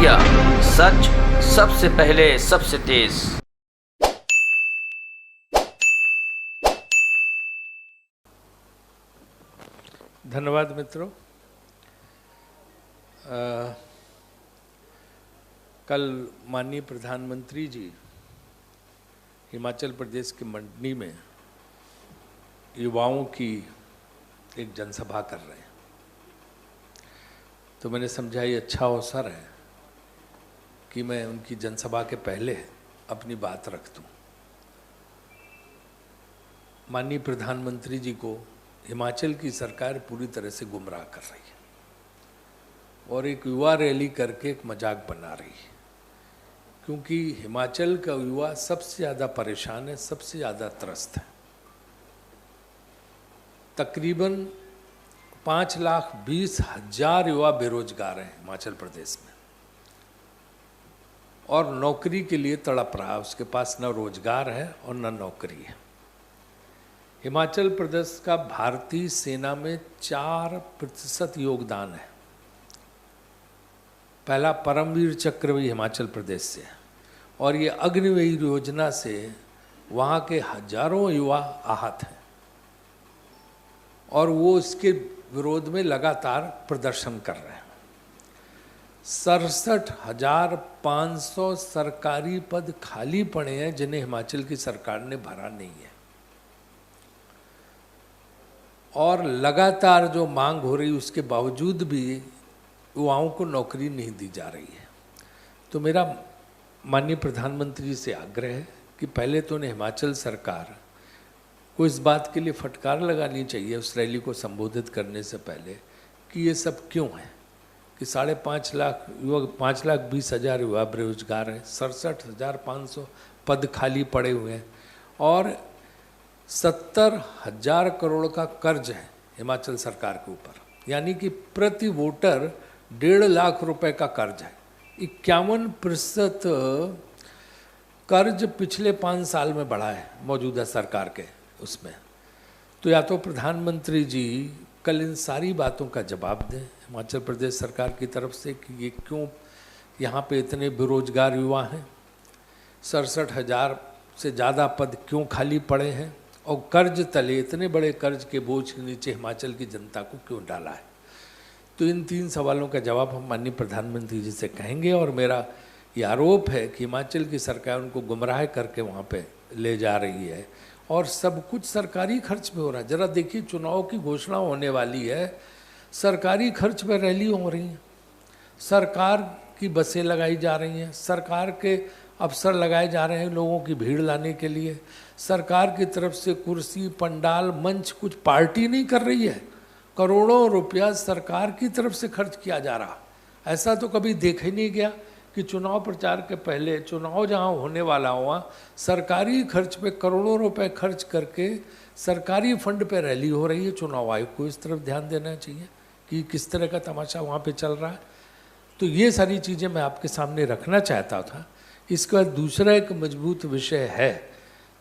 India, सच सबसे पहले सबसे तेज। धन्यवाद मित्रों। कल माननीय प्रधानमंत्री जी हिमाचल प्रदेश के मंडी में युवाओं की एक जनसभा कर रहे हैं, तो मैंने समझा ये अच्छा अवसर है कि मैं उनकी जनसभा के पहले अपनी बात रख दूं। माननीय प्रधानमंत्री जी को हिमाचल की सरकार पूरी तरह से गुमराह कर रही है और एक युवा रैली करके एक मजाक बना रही है, क्योंकि हिमाचल का युवा सबसे ज़्यादा परेशान है, सबसे ज़्यादा त्रस्त है। तकरीबन 5,20,000 युवा बेरोजगार हैं हिमाचल प्रदेश में और नौकरी के लिए तड़प रहा है। उसके पास न रोजगार है और न नौकरी है। हिमाचल प्रदेश का भारतीय सेना में 4% योगदान है। पहला परमवीर चक्र भी हिमाचल प्रदेश से है और ये अग्निवीर योजना से वहाँ के हजारों युवा आहत हैं और वो इसके विरोध में लगातार प्रदर्शन कर रहे हैं। 67,500 सरकारी पद खाली पड़े हैं जिन्हें हिमाचल की सरकार ने भरा नहीं है और लगातार जो मांग हो रही उसके बावजूद भी युवाओं को नौकरी नहीं दी जा रही है। तो मेरा माननीय प्रधानमंत्री से आग्रह है कि पहले तो उन्हें हिमाचल सरकार को इस बात के लिए फटकार लगानी चाहिए उस रैली को संबोधित करने से पहले कि ये सब क्यों है कि 5.5 लाख युवा 5,20,000 युवा बेरोजगार हैं, 67,500 पद खाली पड़े हुए हैं और 70,000 करोड़ का कर्ज है हिमाचल सरकार के ऊपर, यानी कि प्रति वोटर 1.5 लाख रुपए का कर्ज है। 51% कर्ज पिछले 5 साल में बढ़ा है मौजूदा सरकार के उसमें। तो या तो प्रधानमंत्री जी कल इन सारी बातों का जवाब दें हिमाचल प्रदेश सरकार की तरफ से कि ये क्यों यहाँ पे इतने बेरोजगार युवा हैं, 67,000 से ज़्यादा पद क्यों खाली पड़े हैं और कर्ज तले इतने बड़े कर्ज के बोझ के नीचे हिमाचल की जनता को क्यों डाला है। तो इन 3 सवालों का जवाब हम माननीय प्रधानमंत्री जी से कहेंगे और मेरा ये आरोप है कि हिमाचल की सरकार उनको गुमराह करके वहाँ पे ले जा रही है और सब कुछ सरकारी खर्च में हो रहा है। जरा देखिए, चुनाव की घोषणा होने वाली है, सरकारी खर्च में रैली हो रही है, सरकार की बसें लगाई जा रही हैं, सरकार के अफसर लगाए जा रहे हैं लोगों की भीड़ लाने के लिए, सरकार की तरफ से कुर्सी पंडाल मंच कुछ पार्टी नहीं कर रही है, करोड़ों रुपया सरकार की तरफ से खर्च किया जा रहा। ऐसा तो कभी देखा ही नहीं गया कि चुनाव प्रचार के पहले चुनाव जहां होने वाला हुआ सरकारी खर्च पे करोड़ों रुपए खर्च करके सरकारी फंड पे रैली हो रही है। चुनाव आयोग को इस तरफ ध्यान देना चाहिए कि किस तरह का तमाशा वहाँ पे चल रहा है। तो ये सारी चीज़ें मैं आपके सामने रखना चाहता था। इसके बाद दूसरा एक मजबूत विषय है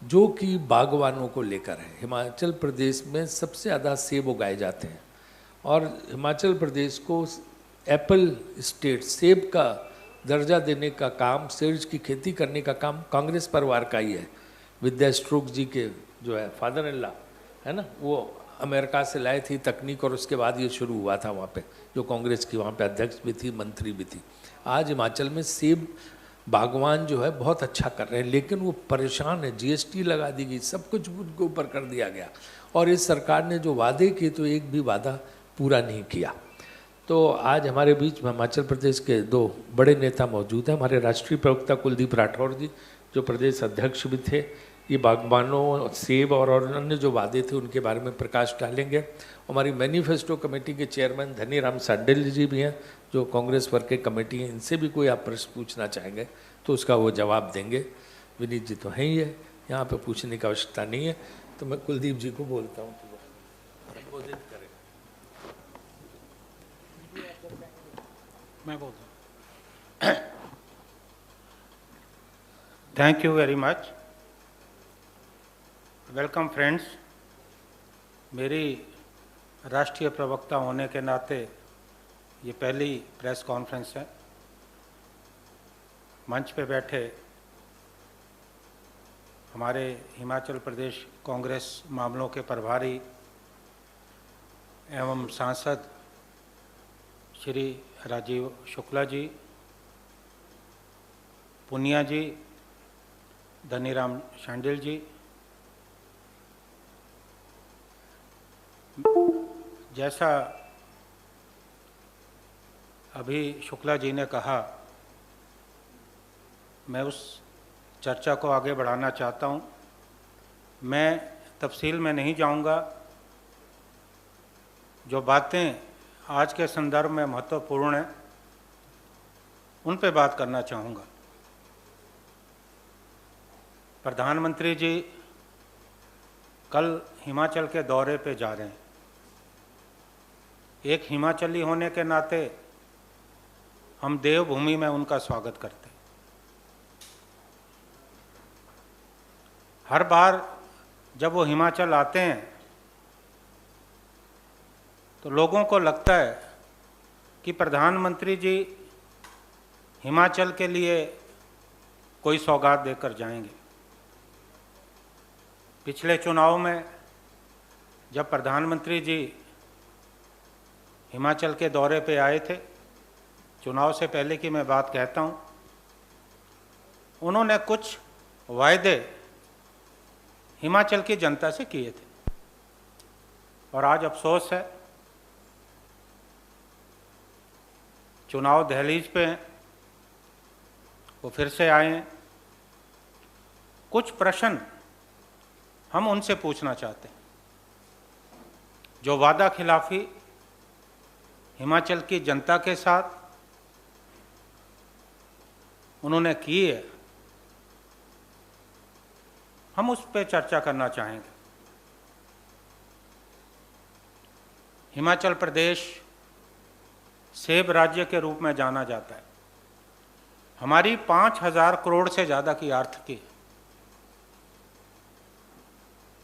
जो कि बागवानों को लेकर है। हिमाचल प्रदेश में सबसे ज़्यादा सेब उगाए जाते हैं और हिमाचल प्रदेश को एप्पल स्टेट, सेब का दर्जा देने का काम, सेब की खेती करने का काम कांग्रेस परिवार का ही है। विद्या स्ट्रोक जी के जो है फादर इन लॉ है ना, वो अमेरिका से लाए थी तकनीक और उसके बाद ये शुरू हुआ था वहाँ पे, जो कांग्रेस की वहाँ पे अध्यक्ष भी थी, मंत्री भी थी। आज हिमाचल में सेब बागवान जो है बहुत अच्छा कर रहे हैं, लेकिन वो परेशान है, जीएसटी लगा दी गई, सब कुछ उनके ऊपर कर दिया गया और इस सरकार ने जो वादे किए तो एक भी वादा पूरा नहीं किया। तो आज हमारे बीच में हिमाचल प्रदेश के 2 बड़े नेता मौजूद हैं। हमारे राष्ट्रीय प्रवक्ता कुलदीप राठौर जी, जो प्रदेश अध्यक्ष भी थे, ये बागबानों, सेब और अन्य जो वादे थे उनके बारे में प्रकाश डालेंगे। हमारी मैनिफेस्टो कमेटी के चेयरमैन धनीराम साड्डे जी भी हैं, जो कांग्रेस वर्ग के कमेटी हैं। इनसे भी कोई आप प्रश्न पूछना चाहेंगे तो उसका वो जवाब देंगे। विनीत जी तो हैं ही है, यहाँ पर पूछने की आवश्यकता नहीं है। तो मैं कुलदीप जी को बोलता हूँ संबोधित करें। मैं बोलता हूँ। Thank you very much. Welcome friends. मेरी राष्ट्रीय प्रवक्ता होने के नाते ये पहली प्रेस कॉन्फ्रेंस है मंच पे बैठे हमारे हिमाचल प्रदेश कांग्रेस मामलों के प्रभारी एवं सांसद श्री राजीव शुक्ला जी, पुनिया जी, धनीराम शांडिल जी, जैसा अभी शुक्ला जी ने कहा, मैं उस चर्चा को आगे बढ़ाना चाहता हूं। मैं तफसील में नहीं जाऊंगा। जो बातें आज के संदर्भ में महत्वपूर्ण हैं उन पे बात करना चाहूँगा। प्रधानमंत्री जी कल हिमाचल के दौरे पे जा रहे हैं। एक हिमाचली होने के नाते हम देवभूमि में उनका स्वागत करते हैं। हर बार जब वो हिमाचल आते हैं तो लोगों को लगता है कि प्रधानमंत्री जी हिमाचल के लिए कोई सौगात देकर जाएंगे। पिछले चुनाव में जब प्रधानमंत्री जी हिमाचल के दौरे पे आए थे, चुनाव से पहले की मैं बात कहता हूँ, उन्होंने कुछ वायदे हिमाचल की जनता से किए थे और आज अफसोस है चुनाव दहलीज पे हैं, वो फिर से आए हैं। कुछ प्रश्न हम उनसे पूछना चाहते हैं। जो वादा खिलाफी हिमाचल की जनता के साथ उन्होंने की है, हम उस पर चर्चा करना चाहेंगे। हिमाचल प्रदेश सेब राज्य के रूप में जाना जाता है। हमारी 5,000 करोड़ से ज़्यादा की आर्थिकी है।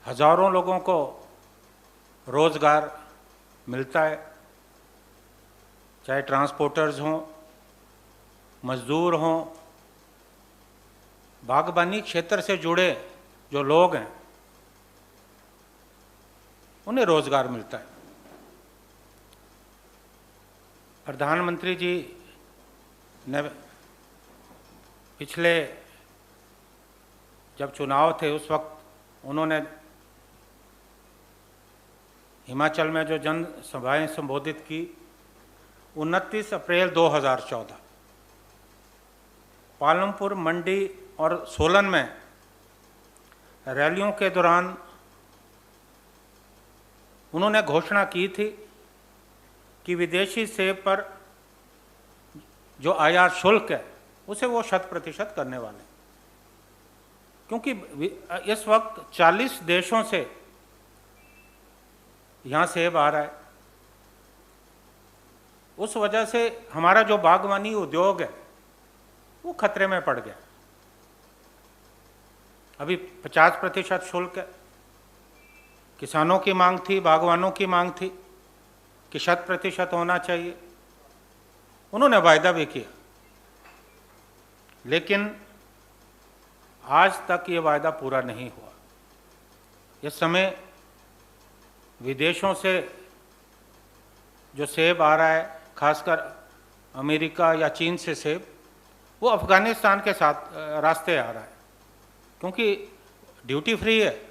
हजारों लोगों को रोजगार मिलता है, चाहे ट्रांसपोर्टर्स हों, मजदूर हों, बागबानी क्षेत्र से जुड़े जो लोग हैं उन्हें रोजगार मिलता है। प्रधानमंत्री जी ने पिछले जब चुनाव थे उस वक्त उन्होंने हिमाचल में जो जन सभाएं संबोधित की, 29 अप्रैल 2014 पालमपुर, मंडी और सोलन में रैलियों के दौरान उन्होंने घोषणा की थी कि विदेशी सेब पर जो आयात शुल्क है उसे वो 100% करने वाले, क्योंकि इस वक्त 40 देशों से यहाँ सेब आ रहा है। उस वजह से हमारा जो बागवानी उद्योग है वो खतरे में पड़ गया। अभी 50% शुल्क है। किसानों की मांग थी, बागवानों की मांग थी कि 100% होना चाहिए। उन्होंने वायदा भी किया, लेकिन आज तक ये वायदा पूरा नहीं हुआ। इस समय विदेशों से जो सेब आ रहा है, खासकर अमेरिका या चीन से सेब, वो अफगानिस्तान के साथ रास्ते आ रहा है, क्योंकि ड्यूटी फ्री है।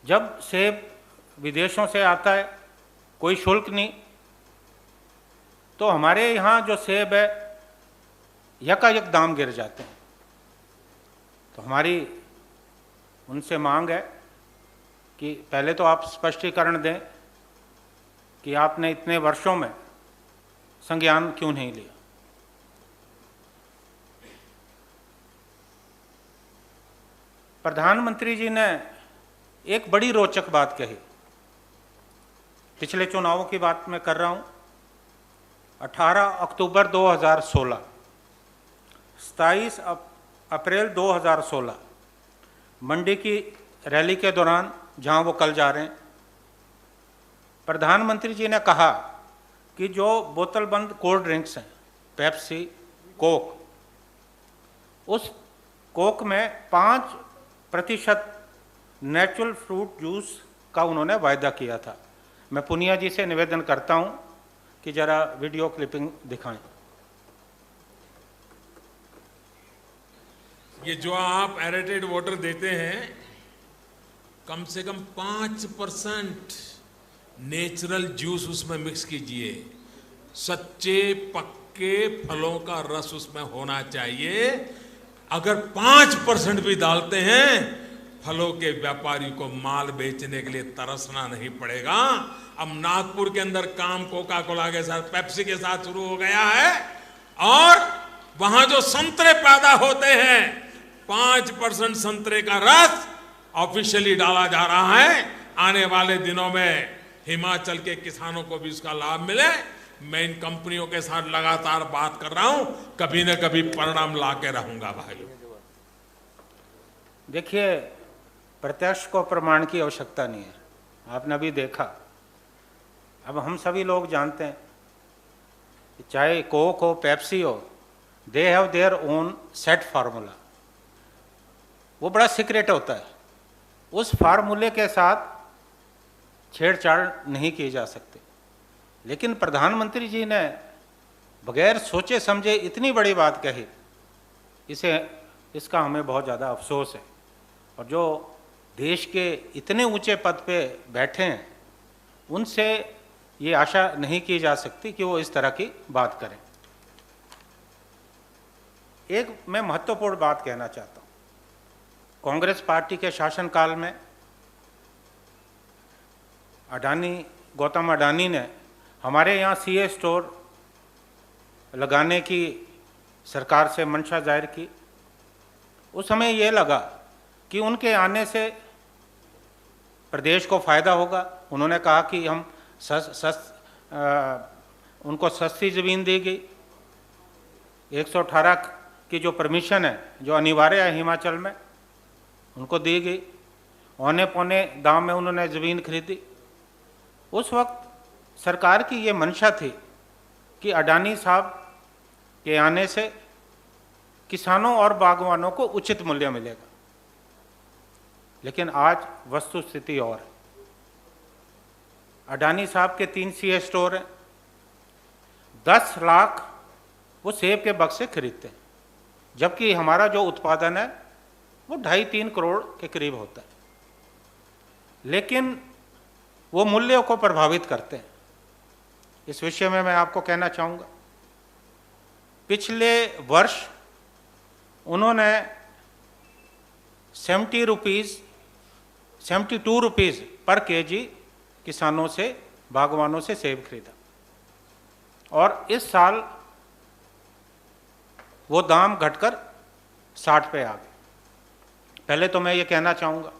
जब सेब विदेशों से आता है कोई शुल्क नहीं, तो हमारे यहाँ जो सेब है यकायक दाम गिर जाते हैं। तो हमारी उनसे मांग है कि पहले तो आप स्पष्टीकरण दें कि आपने इतने वर्षों में संज्ञान क्यों नहीं लिया। प्रधानमंत्री जी ने एक बड़ी रोचक बात कही। पिछले चुनावों की बात मैं कर रहा हूं। 18 अक्टूबर 2016, 27 अप्रैल 2016 मंडी की रैली के दौरान, जहां वो कल जा रहे हैं, प्रधानमंत्री जी ने कहा कि जो बोतल बंद कोल्ड ड्रिंक्स हैं पेप्सी, कोक, उस कोक में 5% नेचुरल फ्रूट जूस का उन्होंने वायदा किया था। मैं पुनिया जी से निवेदन करता हूं कि जरा वीडियो क्लिपिंग दिखाएं। ये जो आप एरेटेड वाटर देते हैं, कम से कम 5% नेचुरल जूस उसमें मिक्स कीजिए। सच्चे पक्के फलों का रस उसमें होना चाहिए। अगर 5% भी डालते हैं, फलों के व्यापारी को माल बेचने के लिए तरसना नहीं पड़ेगा। अब नागपुर के अंदर काम कोका कोला के साथ, पेप्सी के साथ शुरू हो गया है, और वहां जो संतरे पैदा होते हैं, 5% संतरे का रस ऑफिशियली डाला जा रहा है। आने वाले दिनों में हिमाचल के किसानों को भी उसका लाभ मिले। मैं इन कंपनियों के साथ लगातार बात कर रहा हूं, कभी न कभी परिणाम ला के रहूंगा भाई। देखिए, प्रत्यक्ष को प्रमाण की आवश्यकता नहीं है, आपने अभी देखा। अब हम सभी लोग जानते हैं, चाहे कोक हो, पेप्सी हो, they have their own set formula. वो बड़ा सीक्रेट होता है, उस फार्मूले के साथ छेड़छाड़ नहीं की जा सकती। लेकिन प्रधानमंत्री जी ने बगैर सोचे समझे इतनी बड़ी बात कही, इसका हमें बहुत ज़्यादा अफसोस है। और जो देश के इतने ऊंचे पद पे बैठे हैं, उनसे ये आशा नहीं की जा सकती कि वो इस तरह की बात करें। एक मैं महत्वपूर्ण बात कहना चाहता हूँ। कांग्रेस पार्टी के शासनकाल में गौतम अडानी ने हमारे यहाँ सीए स्टोर लगाने की सरकार से मंशा जाहिर की। उस समय ये लगा कि उनके आने से प्रदेश को फायदा होगा। उन्होंने कहा कि हम उनको सस्ती ज़मीन दी गई। 118 की जो परमिशन है, जो अनिवार्य है हिमाचल में, उनको दी गई। औने पौने दाम में उन्होंने ज़मीन खरीदी। उस वक्त सरकार की ये मंशा थी कि अडानी साहब के आने से किसानों और बागवानों को उचित मूल्य मिलेगा। लेकिन आज वस्तु स्थिति और है। अडानी साहब के 3 सीए स्टोर हैं, 10 लाख वो सेब के बक्से खरीदते हैं, जबकि हमारा जो उत्पादन है वो 2.5-3 करोड़ के करीब होता है। लेकिन वो मूल्यों को प्रभावित करते हैं। इस विषय में मैं आपको कहना चाहूँगा, पिछले वर्ष उन्होंने 72 रुपीज़ पर केजी किसानों से, बागवानों से सेब खरीदा, और इस साल वो दाम घटकर 60 पे आ गए। पहले तो मैं ये कहना चाहूँगा,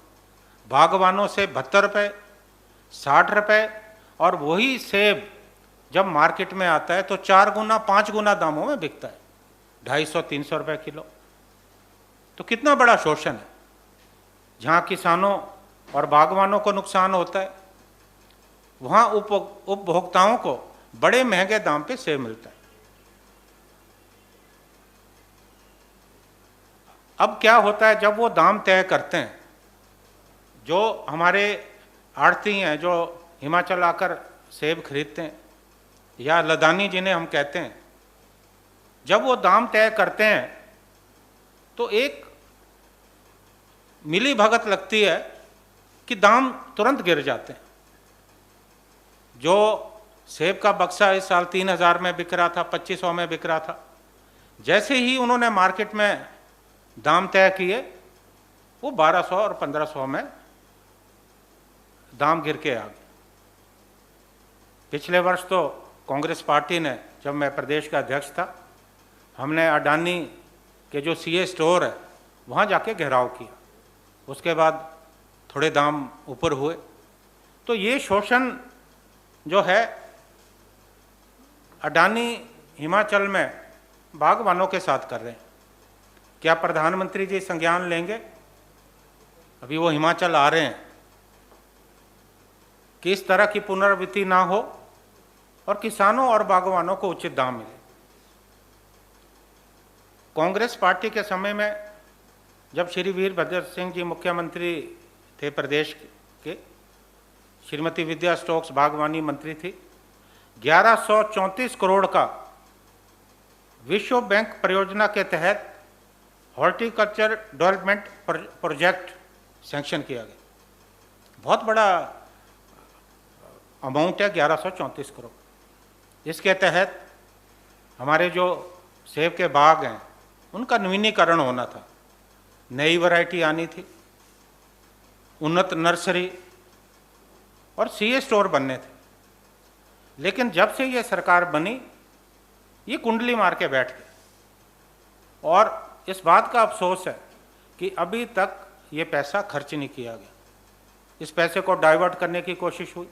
बागवानों से 72 रुपये, 60 रुपये, और वही सेब जब मार्केट में आता है तो 4 गुना 5 गुना दामों में बिकता है, 250-300 रुपये किलो। तो कितना बड़ा शोषण है। जहाँ किसानों और बागवानों को नुकसान होता है, वहाँ उपभोक्ताओं को बड़े महंगे दाम पे सेब मिलता है। अब क्या होता है, जब वो दाम तय करते हैं, जो हमारे आड़ती हैं, जो हिमाचल आकर सेब खरीदते हैं, या लदानी जिन्हें हम कहते हैं, जब वो दाम तय करते हैं तो एक मिली भगत लगती है कि दाम तुरंत गिर जाते हैं। जो सेब का बक्सा इस साल 3000 में बिक रहा था, 2500 में बिक रहा था, जैसे ही उन्होंने मार्केट में दाम तय किए, वो 1200 और 1500 में दाम गिर के आ गए। पिछले वर्ष तो कांग्रेस पार्टी ने, जब मैं प्रदेश का अध्यक्ष था, हमने अडानी के जो सीए स्टोर है वहाँ जाके घेराव किया। उसके बाद थोड़े दाम ऊपर हुए। तो ये शोषण जो है, अडानी हिमाचल में बागवानों के साथ कर रहे हैं। क्या प्रधानमंत्री जी संज्ञान लेंगे? अभी वो हिमाचल आ रहे हैं कि इस तरह की पुनरावृत्ति ना हो और किसानों और बागवानों को उचित दाम मिले। कांग्रेस पार्टी के समय में जब श्री वीरभद्र सिंह जी मुख्यमंत्री थे प्रदेश के, श्रीमती विद्या स्टोक्स बागवानी मंत्री थी, 1134 करोड़ का विश्व बैंक परियोजना के तहत हॉर्टिकल्चर डेवलपमेंट प्रोजेक्ट सैंक्शन किया गया। बहुत बड़ा अमाउंट है 1134 करोड़। इसके तहत हमारे जो सेब के बाग हैं उनका नवीनीकरण होना था, नई वैरायटी आनी थी, उन्नत नर्सरी और सीए स्टोर बनने थे। लेकिन जब से ये सरकार बनी, ये कुंडली मार के बैठ गई और इस बात का अफसोस है कि अभी तक ये पैसा खर्च नहीं किया गया। इस पैसे को डाइवर्ट करने की कोशिश हुई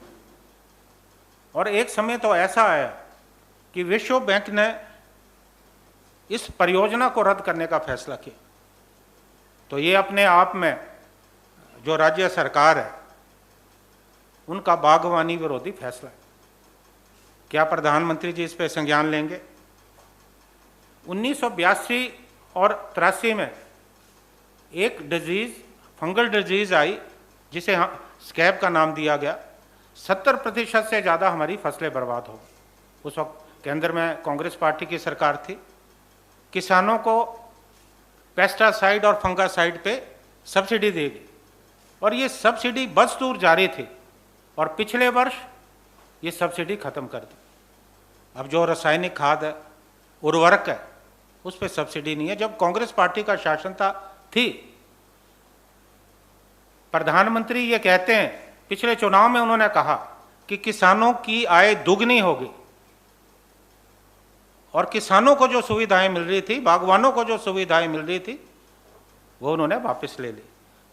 और एक समय तो ऐसा आया कि विश्व बैंक ने इस परियोजना को रद्द करने का फैसला किया। तो ये अपने आप में जो राज्य सरकार है उनका बागवानी विरोधी फैसला है। क्या प्रधानमंत्री जी इस पे संज्ञान लेंगे? 1982 और 83 में एक डिजीज, फंगल डिजीज आई जिसे स्कैब का नाम दिया गया। 70% से ज़्यादा हमारी फसलें बर्बाद हो गई। उस वक्त केंद्र में कांग्रेस पार्टी की सरकार थी। किसानों को पेस्टिसाइड और फंगासाइड पे सब्सिडी दी गई और ये सब्सिडी बदस्तूर जारी थी और पिछले वर्ष ये सब्सिडी खत्म कर दी। अब जो रासायनिक खाद है, उर्वरक है, उस पर सब्सिडी नहीं है। जब कांग्रेस पार्टी का शासन थी, प्रधानमंत्री ये कहते हैं, पिछले चुनाव में उन्होंने कहा कि किसानों की आय दुगनी होगी और किसानों को जो सुविधाएं मिल रही थी, बागवानों को जो सुविधाएं मिल रही थी, वो उन्होंने वापस ले ली।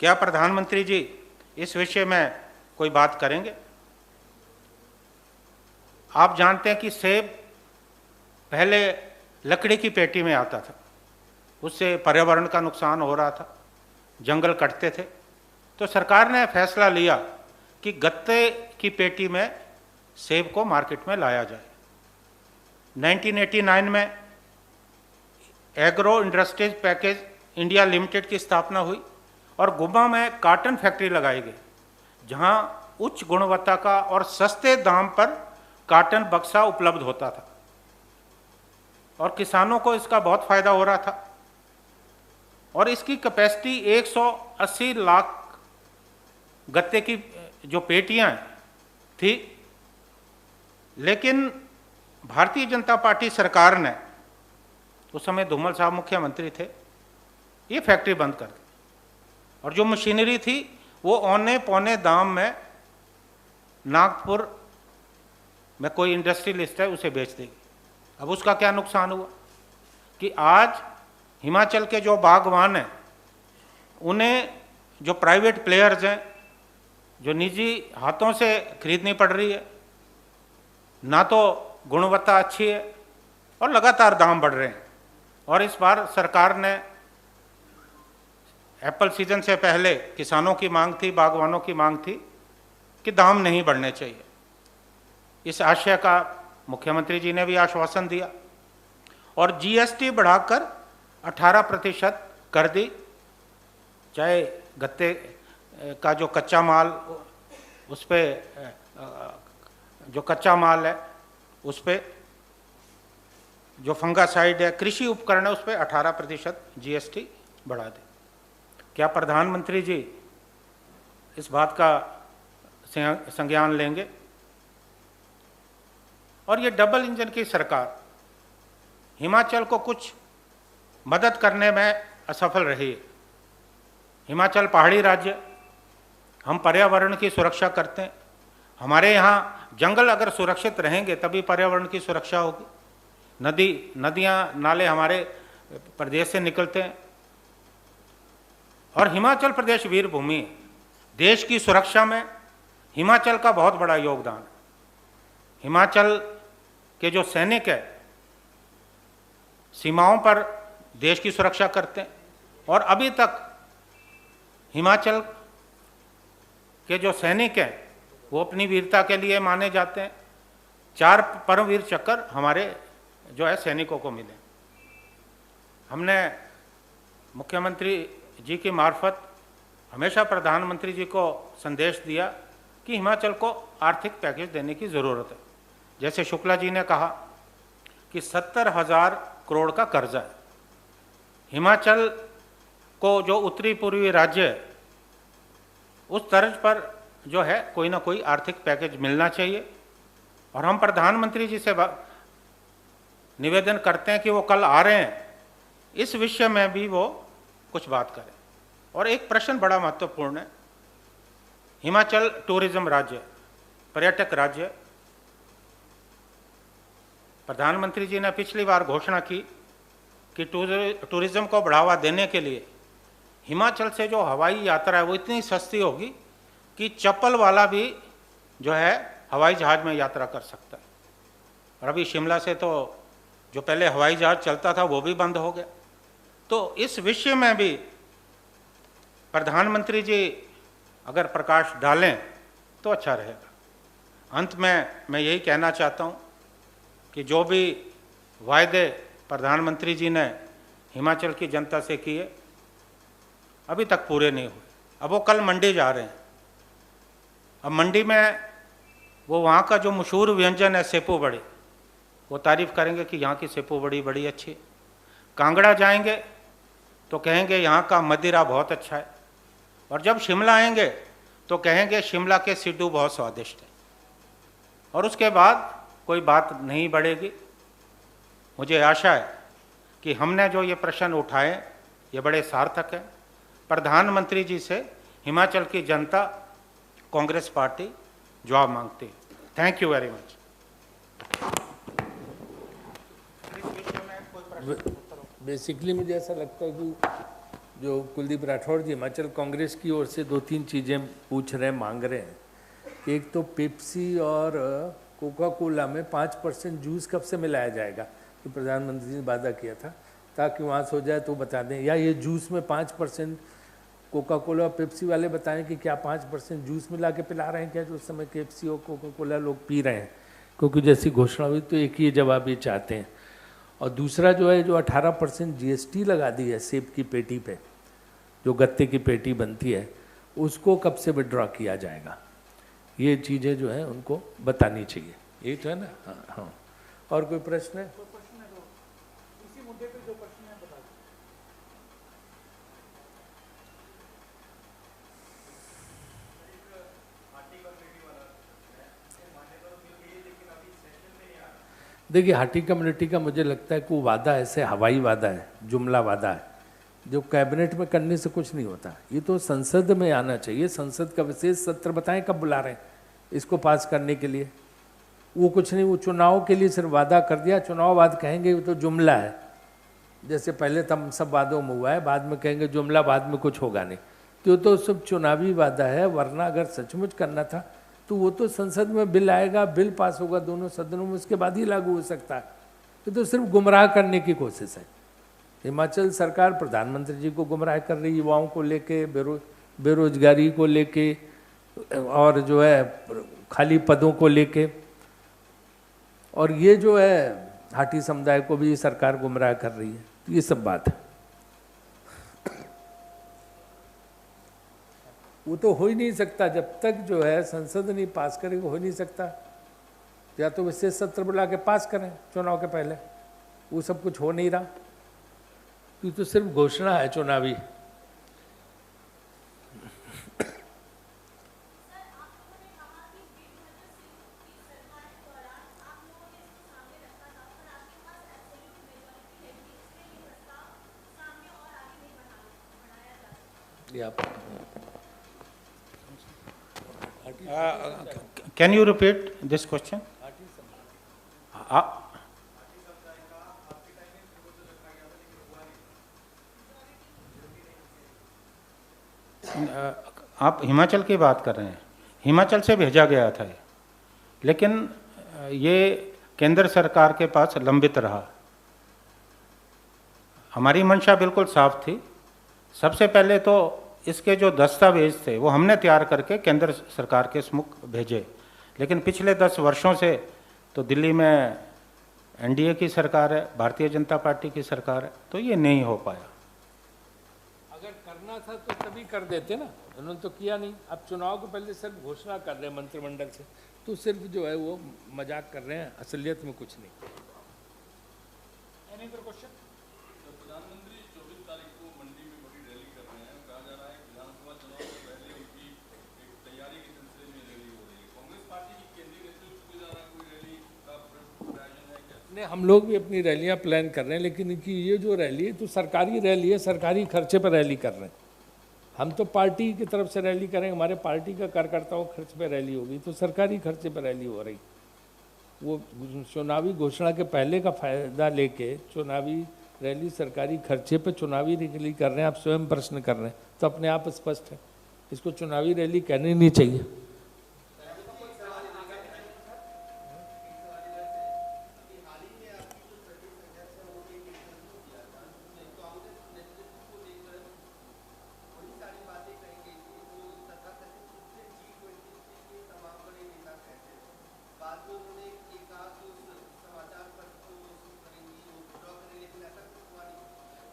क्या प्रधानमंत्री जी इस विषय में कोई बात करेंगे? आप जानते हैं कि सेब पहले लकड़ी की पेटी में आता था, उससे पर्यावरण का नुकसान हो रहा था, जंगल कटते थे। तो सरकार ने फैसला लिया कि गत्ते की पेटी में सेब को मार्केट में लाया जाए। 1989 में agro industries package India limited की स्थापना हुई और गुम्बा में कॉटन फैक्ट्री लगाई गई, जहां उच्च गुणवत्ता का और सस्ते दाम पर कॉटन बक्सा उपलब्ध होता था और किसानों को इसका बहुत फायदा हो रहा था। और इसकी कैपेसिटी 180 लाख गत्ते की जो पेटियां थी। लेकिन भारतीय जनता पार्टी सरकार ने, उस समय धूमल साहब मुख्यमंत्री थे, ये फैक्ट्री बंद कर दी और जो मशीनरी थी वो औने पौने दाम में नागपुर में कोई इंडस्ट्रियलिस्ट है उसे बेच देगी। अब उसका क्या नुकसान हुआ कि आज हिमाचल के जो बागवान हैं, उन्हें जो प्राइवेट प्लेयर्स हैं, जो निजी हाथों से खरीदनी पड़ रही है, ना तो गुणवत्ता अच्छी है और लगातार दाम बढ़ रहे हैं। और इस बार सरकार ने एप्पल सीजन से पहले किसानों की मांग थी, बागवानों की मांग थी कि दाम नहीं बढ़ने चाहिए। इस आशय का मुख्यमंत्री जी ने भी आश्वासन दिया और जीएसटी बढ़ाकर 18% कर दी। चाहे गत्ते का जो कच्चा माल, उस पे जो कच्चा माल है उस पे, जो फंगासाइड है, कृषि उपकरण है, उस पे 18% जीएसटी बढ़ा दे। क्या प्रधानमंत्री जी इस बात का संज्ञान लेंगे? और ये डबल इंजन की सरकार हिमाचल को कुछ मदद करने में असफल रही है। हिमाचल पहाड़ी राज्य, हम पर्यावरण की सुरक्षा करते हैं। हमारे यहाँ जंगल अगर सुरक्षित रहेंगे तभी पर्यावरण की सुरक्षा होगी। नदियाँ नाले हमारे प्रदेश से निकलते हैं और हिमाचल प्रदेश वीर भूमि है। देश की सुरक्षा में हिमाचल का बहुत बड़ा योगदान है। हिमाचल के जो सैनिक है सीमाओं पर देश की सुरक्षा करते हैं और अभी तक हिमाचल के जो सैनिक हैं वो अपनी वीरता के लिए माने जाते हैं। 4 परमवीर चक्र हमारे जो है सैनिकों को मिले। हमने मुख्यमंत्री जी की मार्फत हमेशा प्रधानमंत्री जी को संदेश दिया कि हिमाचल को आर्थिक पैकेज देने की ज़रूरत है। जैसे शुक्ला जी ने कहा कि 70,000 करोड़ का कर्जा है, हिमाचल को जो उत्तरी पूर्वी राज्य है उस तर्ज पर जो है कोई ना कोई आर्थिक पैकेज मिलना चाहिए। और हम प्रधानमंत्री जी से निवेदन करते हैं कि वो कल आ रहे हैं, इस विषय में भी वो कुछ बात करें। और एक प्रश्न बड़ा महत्वपूर्ण है, हिमाचल टूरिज्म राज्य, पर्यटक राज्य, प्रधानमंत्री जी ने पिछली बार घोषणा की कि टूरिज्म को बढ़ावा देने के लिए हिमाचल से जो हवाई यात्रा है वो इतनी सस्ती होगी कि चप्पल वाला भी जो है हवाई जहाज में यात्रा कर सकता है। और अभी शिमला से तो जो पहले हवाई जहाज चलता था वो भी बंद हो गया। तो इस विषय में भी प्रधानमंत्री जी अगर प्रकाश डालें तो अच्छा रहेगा। अंत में मैं यही कहना चाहता हूँ कि जो भी वायदे प्रधानमंत्री जी ने हिमाचल की जनता से किए अभी तक पूरे नहीं हुए। अब वो कल मंडी जा रहे हैं, अब मंडी में वो वहाँ का जो मशहूर व्यंजन है सेपू बड़ी, वो तारीफ़ करेंगे कि यहाँ की सेपू बड़ी बड़ी अच्छी है। कांगड़ा जाएंगे तो कहेंगे यहाँ का मदिरा बहुत अच्छा है। और जब शिमला आएंगे तो कहेंगे शिमला के सिड्डू बहुत स्वादिष्ट है। और उसके बाद कोई बात नहीं बढ़ेगी। मुझे आशा है कि हमने जो ये प्रश्न उठाए ये बड़े सार्थक हैं। प्रधानमंत्री जी से हिमाचल की जनता, कांग्रेस पार्टी जवाब मांगती है। Thank you very much. Basically मुझे ऐसा लगता है कि जो कुलदीप राठौड़ जी हिमाचल कांग्रेस की ओर से 2-3 चीज़ें पूछ रहे हैं, मांग रहे हैं। एक तो पेप्सी और कोका कोला में 5% जूस कब से मिलाया जाएगा, तो प्रधानमंत्री जी ने वादा किया था, ताकि वहाँ से हो जाए तो बता दें। या ये जूस में 5% कोका कोला और पेप्सी वाले बताएं कि क्या 5% जूस मिला के पिला रहे हैं क्या, जो उस समय पेप्सी और कोका कोला लोग पी रहे हैं। क्योंकि जैसी घोषणा हुई तो एक ही जवाब ये चाहते हैं। और दूसरा जो है, जो 18% GST लगा दी है सेब की पेटी पे, जो गत्ते की पेटी बनती है, उसको कब से विड्रॉ किया जाएगा। ये चीज़ें जो है उनको बतानी चाहिए। ये तो है ना। हाँ हाँ। और कोई प्रश्न है? देखिए, हाटी कम्युनिटी का मुझे लगता है कि वो वादा ऐसे हवाई वादा है, जुमला वादा है, जो कैबिनेट में करने से कुछ नहीं होता। ये तो संसद में आना चाहिए। संसद का विशेष सत्र बताएं कब बुला रहे हैं इसको पास करने के लिए। वो कुछ नहीं, वो चुनाव के लिए सिर्फ वादा कर दिया। चुनाव बाद कहेंगे वो तो जुमला है, जैसे पहले तब सब वादों में हुआ है, बाद में कहेंगे जुमला, बाद में कुछ होगा नहीं। तो सब चुनावी वादा है। वरना अगर सचमुच करना था तो वो तो संसद में बिल आएगा, बिल पास होगा दोनों सदनों में, उसके बाद ही लागू हो सकता है। ये तो सिर्फ गुमराह करने की कोशिश है। हिमाचल सरकार प्रधानमंत्री जी को गुमराह कर रही है, युवाओं को लेके, बेरोजगारी को लेके, और जो है खाली पदों को लेके। और ये जो है हाटी समुदाय को भी सरकार गुमराह कर रही है। ये सब बात है। वो तो हो ही नहीं सकता जब तक जो है संसद नहीं पास करेगी, हो नहीं सकता। या तो विशेष सत्र बुला के पास करें चुनाव के पहले, वो सब कुछ हो नहीं रहा। ये तो सिर्फ घोषणा है चुनावी। Can you repeat this question? आप हिमाचल की बात कर रहे हैं। हिमाचल से भेजा गया था ये, लेकिन ये केंद्र सरकार के पास लंबित रहा। हमारी मंशा बिल्कुल साफ थी। सबसे पहले तो इसके जो दस्तावेज थे वो हमने तैयार करके केंद्र सरकार के सम्मुख भेजे। लेकिन पिछले 10 वर्षों से तो दिल्ली में एनडीए की सरकार है, भारतीय जनता पार्टी की सरकार है, तो ये नहीं हो पाया। अगर करना था तो तभी कर देते ना, उन्होंने तो किया नहीं। अब चुनाव को पहले सिर्फ घोषणा कर रहे हैं मंत्रिमंडल से, तो सिर्फ जो है वो मजाक कर रहे हैं, असलियत में कुछ नहीं। प्रधानमंत्री 24 तारीख को मंडी में बड़ी रैली कर रहे हैं। कहा जा रहा है विधानसभा चुनाव से पहले उनकी एक तैयारी के सिलसिले में रैली हो रही है। कांग्रेस पार्टी की केंद्रीय नेतृत्व के द्वारा कोई रैली का आयोजन है क्या? नहीं, हम लोग भी अपनी रैलियां प्लान कर रहे हैं, लेकिन इनकी ये जो रैली है तो सरकारी रैली है, सरकारी खर्चे पर रैली कर रहे हैं। हम तो पार्टी की तरफ से रैली करेंगे, हमारे पार्टी का कार्यकर्ताओं खर्च पे रैली होगी, तो सरकारी खर्चे पर रैली हो रही। वो चुनावी घोषणा के पहले का फायदा लेके चुनावी रैली सरकारी खर्चे पे चुनावी रैली कर रहे हैं। आप स्वयं प्रश्न कर रहे हैं तो अपने आप स्पष्ट है, इसको चुनावी रैली कहनी नहीं चाहिए।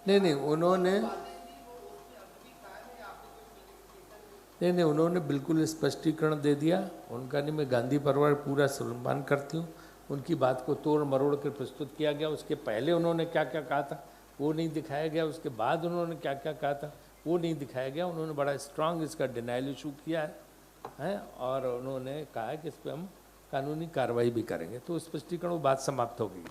नहीं, उन्होंने बिल्कुल स्पष्टीकरण दे दिया। उनका नहीं, मैं गांधी परिवार पूरा सम्मान करती हूँ, उनकी बात को तोड़ मरोड़ कर प्रस्तुत किया गया। उसके पहले उन्होंने क्या क्या कहा था वो नहीं दिखाया गया, उसके बाद उन्होंने क्या क्या कहा था वो नहीं दिखाया गया। उन्होंने बड़ा स्ट्रांग इसका डिनाइल इशू किया है और उन्होंने कहा है कि इस पर हम कानूनी कार्रवाई भी करेंगे। तो स्पष्टीकरण वो बात समाप्त हो गई।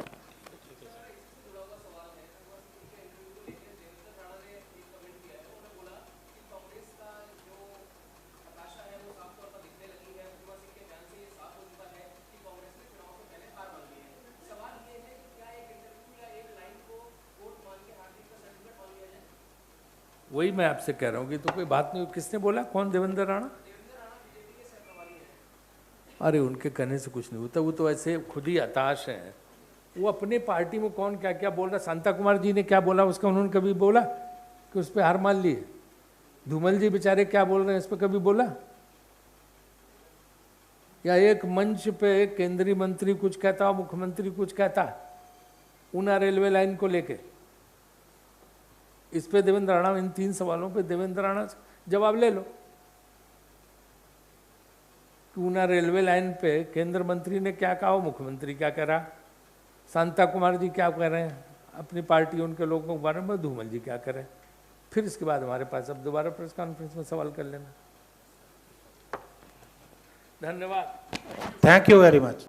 वही मैं आपसे कह रहा हूँ कि तो कोई बात नहीं। किसने बोला? कौन? देवेंद्र राणा? अरे उनके कहने से कुछ नहीं होता, वो तो ऐसे खुद ही हताश हैं। वो अपने पार्टी में कौन क्या क्या बोल रहा, शांता कुमार जी ने क्या बोला उसका उन्होंने कभी बोला कि उस पर हार मान लिए? धूमल जी बेचारे क्या बोल रहे हैं इस पर कभी बोला? या एक मंच पे केंद्रीय मंत्री कुछ कहता, मुख्यमंत्री कुछ कहता ऊना रेलवे लाइन को लेके, इस पे देवेंद्र राणा, इन 3 सवालों पे देवेंद्र राणा जवाब ले लो। ऊना रेलवे लाइन पे केंद्र मंत्री ने क्या कहा, मुख्यमंत्री क्या कह रहा, शांता कुमार जी क्या कह रहे हैं अपनी पार्टी उनके लोगों के बारे में, धूमल जी क्या कह रहे हैं। फिर इसके बाद हमारे पास अब दोबारा प्रेस कॉन्फ्रेंस में सवाल कर लेना। धन्यवाद। Thank you very much.